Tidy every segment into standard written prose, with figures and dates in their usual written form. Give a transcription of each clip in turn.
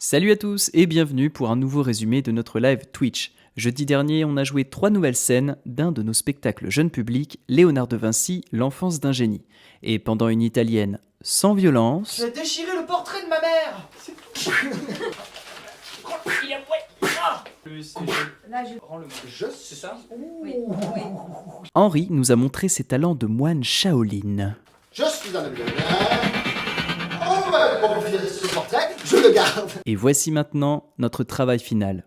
Salut à tous et bienvenue pour un nouveau résumé de notre live Twitch. Jeudi dernier, on a joué 3 nouvelles scènes d'un de nos spectacles jeune public, Léonard de Vinci, l'enfance d'un génie. Et pendant une italienne sans violence, Tu as déchiré le portrait de ma mère. Il est ouais. Ah Là, je... Rends-le moi. C'est ça. Oui, oui. Henri nous a montré ses talents de moine Shaolin. Je suis un homme de bien. On va confier ce portrait, je le garde. Et voici maintenant notre travail final.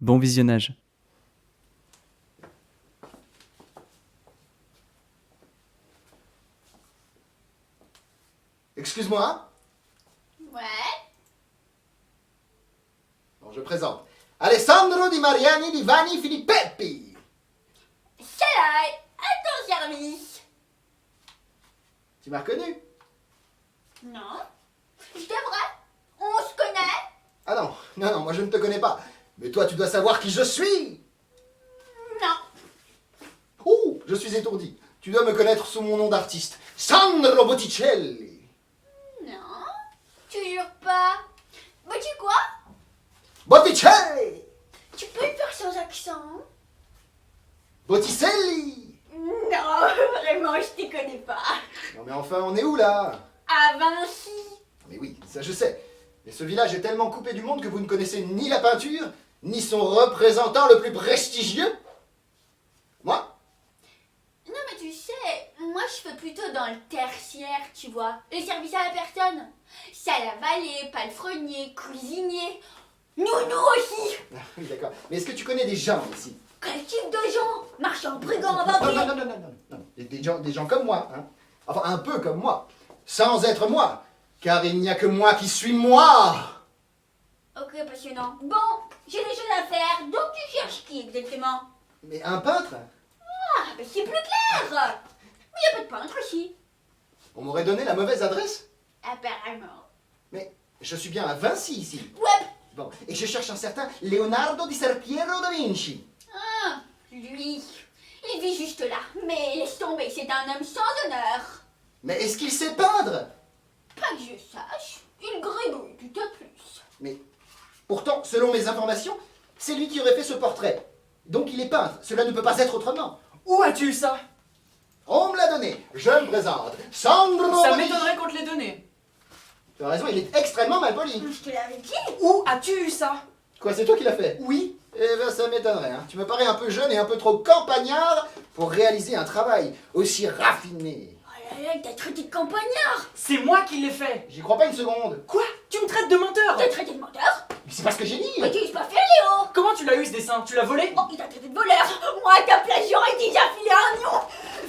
Bon visionnage. Excuse-moi. Ouais. Bon, je présente. Alessandro Di Mariani di Vanni Filippeppi. Salut, à ton service. Tu m'as reconnu? Non. Je devrais. On se connaît. Ah non, non, moi je ne te connais pas. Mais toi, tu dois savoir qui je suis. Non. Oh, je suis étourdi. Tu dois me connaître sous mon nom d'artiste. Sandro Botticelli. Non. Tu jures pas. Bah tu quoi? Botticelli. Tu peux le faire sans accent? Botticelli. Non, vraiment, je t'y connais pas. Non mais enfin, on est où là? À Vinci. Mais oui, ça je sais. Mais ce village est tellement coupé du monde que vous ne connaissez ni la peinture, ni son représentant le plus prestigieux. Moi? Non mais tu sais, moi je fais plutôt dans le tertiaire, tu vois. Le service à la personne. Salle à valet, palefrenier, cuisinier. Nounou aussi. Ah oui, d'accord. Mais est-ce que tu connais des gens ici? Quel type de gens? Marchands, brigands, Non, vampires. non, non, non, non, non, non. Des gens comme moi, hein. Enfin, un peu comme moi. Sans être moi. Car il n'y a que moi qui suis moi. Ok, passionnant. Bon, j'ai des choses à faire, donc tu cherches qui exactement? Mais un peintre? Ah, mais c'est plus clair. Mais y a pas de peintre ici. On m'aurait donné la mauvaise adresse? Apparemment. Mais je suis bien à Vinci ici. Ouais. Bon, et je cherche un certain Leonardo di Serpiero da Vinci. Ah, lui. Il vit juste là. Mais laisse tomber, c'est un homme sans honneur. Mais est-ce qu'il sait peindre? Pas que je sache. Il gribouille tout à plus. Mais pourtant, selon mes informations, c'est lui qui aurait fait ce portrait. Donc il est peintre. Cela ne peut pas être autrement. Où as-tu eu ça? On me l'a donné. Je me présente. Sandro. Ça m'étonnerait qu'on te l'ait donné. Tu as raison, il est extrêmement mal poli. Je te l'avais dit. Où as-tu eu ça? Quoi, c'est toi qui l'as fait? Oui. Eh ben, ça m'étonnerait. Hein. Tu me parais un peu jeune et un peu trop campagnard pour réaliser un travail aussi raffiné. Oh là là, t'as traité de campagnard. C'est moi qui l'ai fait. J'y crois pas une seconde. Quoi? Tu me traites de menteur? T'as traité de menteur. Mais c'est pas ce que j'ai dit. Mais tu pas faire, Léo. Comment tu l'as eu ce dessin? Tu l'as volé? Oh, il t'a traité de voleur. Moi, à ta place, j'aurais déjà filé un nom.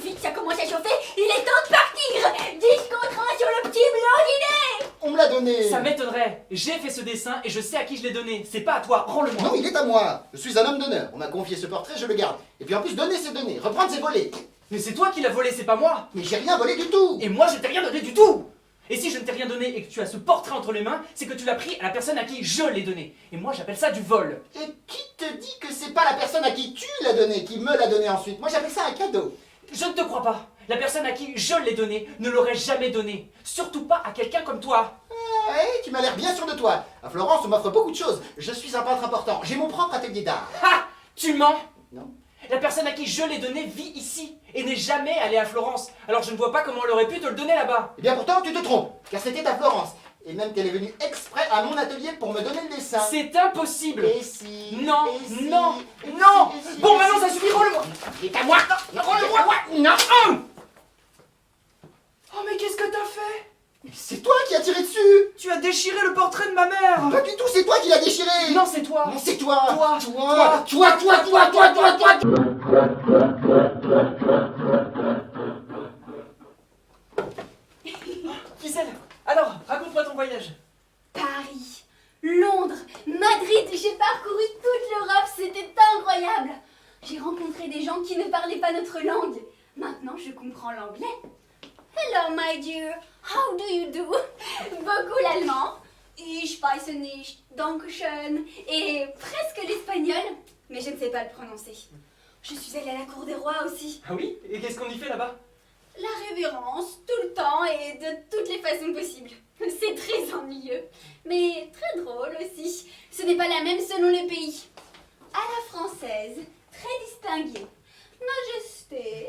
Vite, ça commence à chauffer. Il est temps de partir. 10 contre 1 sur le petit blondinet. On me l'a donné. Ça m'étonnerait. J'ai fait ce dessin et je sais à qui je l'ai donné. C'est pas à toi. Rends-le-moi. Non, il est à moi. Je suis un homme d'honneur. On m'a confié ce portrait, je le garde. Et puis en plus, donner c'est donner. Reprendre c'est voler. Mais c'est toi qui l'as volé, c'est pas moi. Mais j'ai rien volé du tout. Et moi, je t'ai rien donné du tout. Et si je ne t'ai rien donné et que tu as ce portrait entre les mains, c'est que tu l'as pris à la personne à qui je l'ai donné. Et moi, j'appelle ça du vol. Et qui te dit que c'est pas la personne à qui tu l'as donné qui me l'a donné ensuite? Moi j'appelle ça un cadeau. Je ne te crois pas. La personne à qui je l'ai donné ne l'aurait jamais donné. Surtout pas à quelqu'un comme toi. Eh, tu m'as l'air bien sûr de toi. À Florence, on m'offre beaucoup de choses. Je suis un peintre important. J'ai mon propre atelier d'art. Ha! Tu mens. Non? La personne à qui je l'ai donné vit ici et n'est jamais allée à Florence. Alors je ne vois pas comment elle aurait pu te le donner là-bas. Eh bien pourtant, tu te trompes. Car c'était à Florence. Et même qu'elle est venue exprès à mon atelier pour me donner le dessin. C'est impossible. Et si? Non, et si, non, et si, non. et si, Bon, et maintenant si. ça suffit, rends-le-moi. Il est à moi. Non, rends-le-moi. Non. Oh, mais qu'est-ce que t'as fait? Mais c'est toi qui as tiré dessus. Tu as déchiré le portrait de ma mère. Pas du tout, c'est toi qui l'as déchiré. Non, c'est toi. Non, c'est toi. Toi. Toi. Gisèle, alors, raconte-moi ton voyage. Paris, Londres, Madrid, j'ai parcouru toute l'Europe, c'était incroyable. J'ai rencontré des gens qui ne parlaient pas notre langue. Maintenant, je comprends l'anglais. Hello, my dear. How do you do? Beaucoup l'allemand. Ich weiß nicht. Dankeschön. Et presque l'espagnol. Mais je ne sais pas le prononcer. Je suis allée à la cour des rois aussi. Ah oui? Et qu'est-ce qu'on y fait là-bas? La révérence, tout le temps et de toutes les façons possibles. C'est très ennuyeux, mais très drôle aussi. Ce n'est pas la même selon les pays. À la française, très distinguée. Majesté.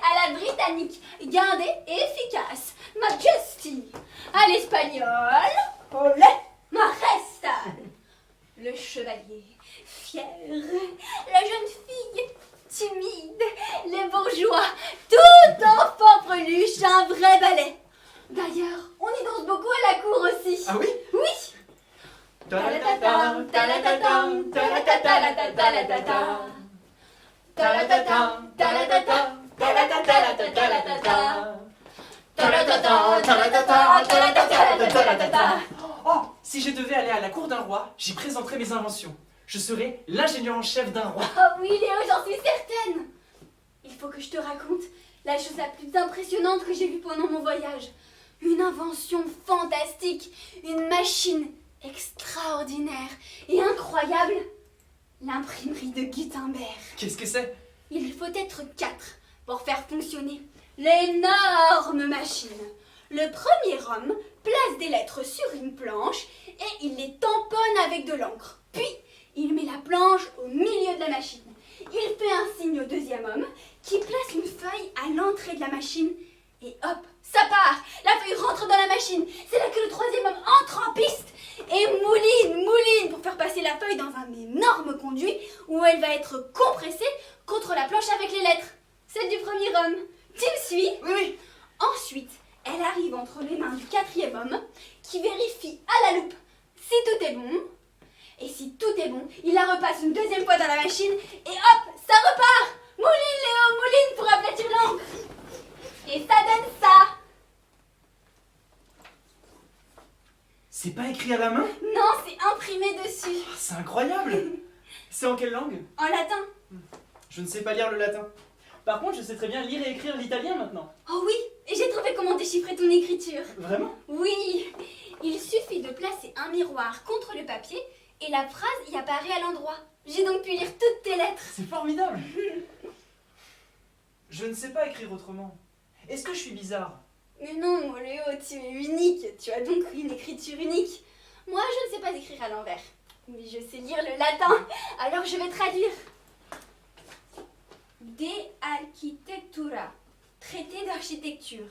À la britannique, guindée et efficace. Majesty. À l'espagnol, olé, majestad. Le chevalier, fier. La jeune fille, timide. Les bourgeois, tout enfant preluche, un vrai ballet. D'ailleurs, on y danse beaucoup à la cour aussi. Ah oui? Oui. Ta-la-ta-tam, ta-la-ta-tam, ta-la-ta-ta-la-ta-ta-ta. Ta-la-ta-tam, ta-la-ta-tam, ta-la-ta-ta-la-ta-ta-ta-ta. Ta-la-ta-tam, ta-la-ta-tam, ta-la-ta-ta-la-ta-ta-ta-ta. Oh, si je devais aller à la cour d'un roi, j'y présenterais mes inventions. Je serais l'ingénieur en chef d'un roi. Oh oui, Léo, j'en suis certaine. Il faut que je te raconte la chose la plus impressionnante que j'ai vue pendant mon voyage. Une invention fantastique, une machine extraordinaire et incroyable. L'imprimerie de Gutenberg. Qu'est-ce que c'est? Il faut être 4 pour faire fonctionner l'énorme machine. Le premier homme place des lettres sur une planche et il les tamponne avec de l'encre. Puis, il met la planche au milieu de la machine. Il fait un signe au deuxième homme qui place une feuille à l'entrée de la machine et hop, ça part. La feuille rentre dans la machine. C'est là que le troisième homme entre en piste et mouline pour faire passer la feuille dans un énorme conduit où elle va être compressée contre la planche avec les lettres. Celle du premier homme. Tu me suis? Oui, oui. Ensuite, elle arrive entre les mains du quatrième homme qui vérifie à la loupe si tout est bon. Et si tout est bon, il la repasse une deuxième fois dans la machine et hop, ça repart. Mouline, Léo, mouline pour aplatir l'encre. Et ça donne ça. C'est pas écrit à la main? Non, c'est imprimé dessus. Ah, c'est incroyable. C'est en quelle langue? En latin. Je ne sais pas lire le latin. Par contre, je sais très bien lire et écrire l'italien maintenant. Oh oui, et j'ai trouvé comment déchiffrer ton écriture. Vraiment? Oui, il suffit de placer un miroir contre le papier et la phrase y apparaît à l'endroit. J'ai donc pu lire toutes tes lettres. C'est formidable. Je ne sais pas écrire autrement. Est-ce que je suis bizarre? Mais non, mon Léo, tu es unique. Tu as donc une écriture unique. Moi, je ne sais pas écrire à l'envers. Mais je sais lire le latin. Alors je vais traduire. De Architectura, traité d'architecture,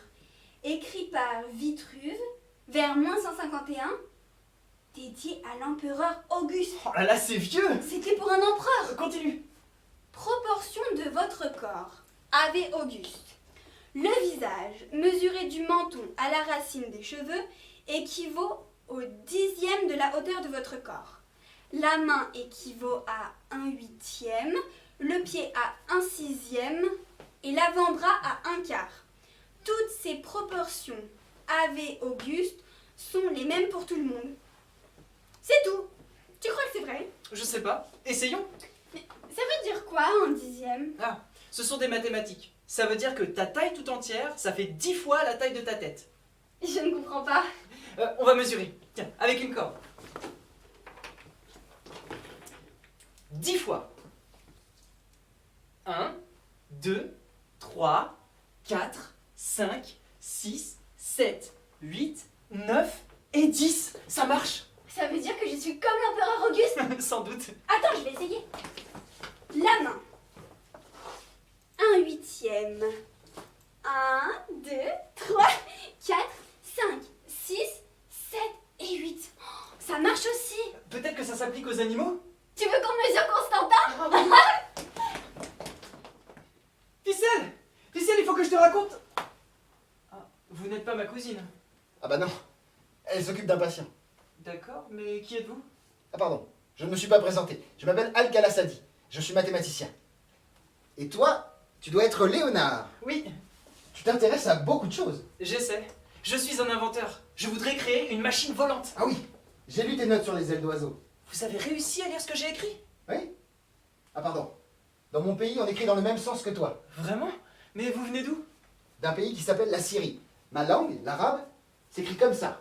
écrit par Vitruve, vers -151, dédié à l'empereur Auguste. Oh là là, c'est vieux. C'était pour un empereur. Continue. Proportion de votre corps, Ave Auguste. Le visage, mesuré du menton à la racine des cheveux, équivaut au 10e de la hauteur de votre corps. La main équivaut à 1/8, le pied à 1/6 et l'avant-bras à 1/4. Toutes ces proportions Ave Auguste sont les mêmes pour tout le monde. C'est tout. Tu crois que c'est vrai? Je sais pas. Essayons. Ça veut dire quoi, 1/10? Ah, ce sont des mathématiques. Ça veut dire que ta taille tout entière, ça fait 10 fois la taille de ta tête. Je ne comprends pas. On va mesurer. Tiens, avec une corde. 10 fois. 1, 2, 3, 4, 5, 6, 7, 8, 9 et 10. Ça marche. Ça veut dire que je suis comme l'empereur Auguste? Sans doute. Attends, je vais essayer. La main. 1/8. 1, 2, 3, 4, 5, 6, 7 et 8. Oh, ça marche aussi. Peut-être que ça s'applique aux animaux? Tu veux qu'on mesure Constantin? Ficelle! Ficelle, il faut que je te raconte. Ah, vous n'êtes pas ma cousine. Ah bah non, elle s'occupe d'un patient. D'accord, mais qui êtes-vous? Ah pardon, je ne me suis pas présenté. Je m'appelle Al-Khalassadi, je suis mathématicien. Et toi, tu dois être Léonard. Oui, Tu t'intéresses à beaucoup de choses. j'essaie. Je suis un inventeur. Je voudrais créer une machine volante. Ah oui, j'ai lu tes notes sur les ailes d'oiseau. Vous avez réussi à lire ce que j'ai écrit? Oui? Ah pardon. Dans mon pays, on écrit dans le même sens que toi. Vraiment? Mais vous venez d'où? D'un pays qui s'appelle la Syrie. Ma langue, l'arabe, s'écrit comme ça.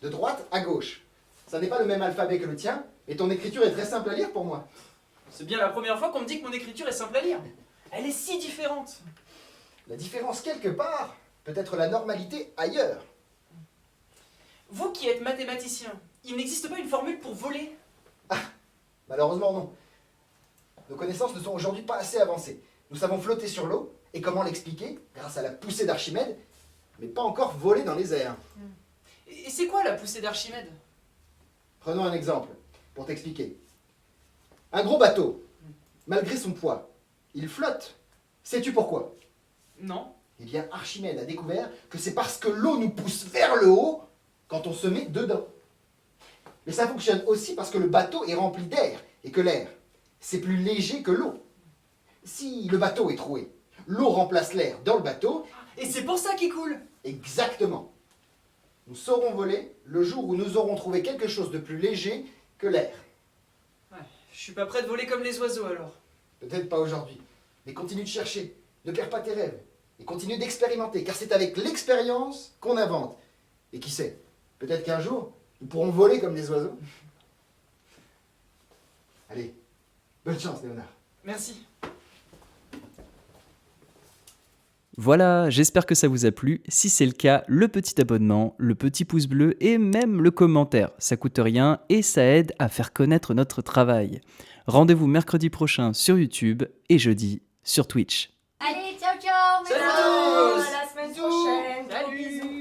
De droite à gauche. Ça n'est pas le même alphabet que le tien, et ton écriture est très simple à lire pour moi. C'est bien la première fois qu'on me dit que mon écriture est simple à lire. Elle est si différente. La différence quelque part peut être la normalité ailleurs. Vous qui êtes mathématicien, il n'existe pas une formule pour voler? Malheureusement non. Nos connaissances ne sont aujourd'hui pas assez avancées. Nous savons flotter sur l'eau, et comment l'expliquer, grâce à la poussée d'Archimède, mais pas encore voler dans les airs. Et c'est quoi la poussée d'Archimède? Prenons un exemple, pour t'expliquer. Un gros bateau, malgré son poids, il flotte. Sais-tu pourquoi? Non. Eh bien, Archimède a découvert que c'est parce que l'eau nous pousse vers le haut quand on se met dedans. Mais ça fonctionne aussi parce que le bateau est rempli d'air, et que l'air, c'est plus léger que l'eau. Si le bateau est troué, l'eau remplace l'air dans le bateau. Et c'est pour ça qu'il coule? Exactement. Nous saurons voler le jour où nous aurons trouvé quelque chose de plus léger que l'air. Ouais, je suis pas prêt de voler comme les oiseaux alors. Peut-être pas aujourd'hui, mais continue de chercher, ne perds pas tes rêves, et continue d'expérimenter, car c'est avec l'expérience qu'on invente. Et qui sait, peut-être qu'un jour, nous pourrons voler comme des oiseaux. Allez, bonne chance, Léonard. Merci. Voilà, j'espère que ça vous a plu. Si c'est le cas, le petit abonnement, le petit pouce bleu et même le commentaire, ça coûte rien et ça aide à faire connaître notre travail. Rendez-vous mercredi prochain sur YouTube et jeudi sur Twitch. Allez, ciao ciao. Salut merci. à tous. À la semaine Bisous. prochaine. Salut. Gros bisous.